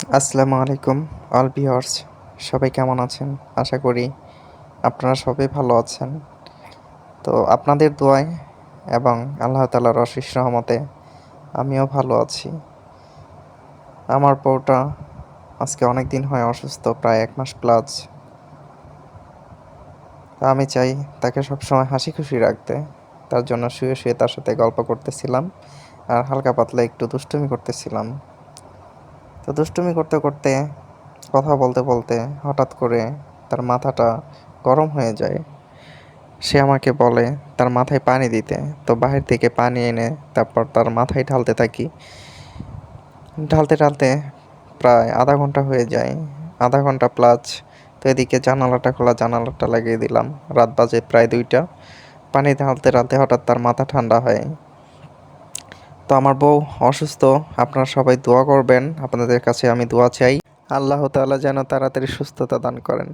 আসসালামু আলাইকুম all viewers, সবাই কেমন আছেন? আশা করি আপনারা সবাই ভালো আছেন। তো আপনাদের দোয়ায় এবং আল্লাহ তাআলার অশেষ রহমতে আমিও ভালো আছি। আমার বউটা আজকে অনেক দিন হয় অসুস্থ, প্রায় ১ মাস প্লাস। তো আমি চাই তাকে সবসময় হাসি খুশি রাখতে। তার জন্য শুয়ে তার সাথে গল্প করতেছিলাম আর হালকা পাতলা একটু দুষ্টুমি করতেছিলাম। তো দুষ্টুমি করতে কথা বলতে হঠাৎ করে তার মাথাটা গরম হয়ে যায়। সে আমাকে বলে তার মাথায় পানি দিতে। তো বাহির থেকে পানি এনে তারপর তার মাথায় ঢালতে থাকি। ঢালতে প্রায় ০.৫ ঘন্টা হয়ে যায়। ০.৫ ঘন্টা প্লাস। তো এদিকে জানালাটা খোলা, জানালাটা লাগিয়ে দিলাম। রাত বাজে প্রায় ২টা। পানি ঢালতে হঠাৎ তার মাথা ঠান্ডা হয়। তো আমার বউ অসুস্থ। আপনারা সবাই দোয়া করবেন। আপনাদের কাছে আমি দোয়া চাই। আল্লাহ তাআলা যেন তাড়াতাড়ি সুস্থতা দান করেন।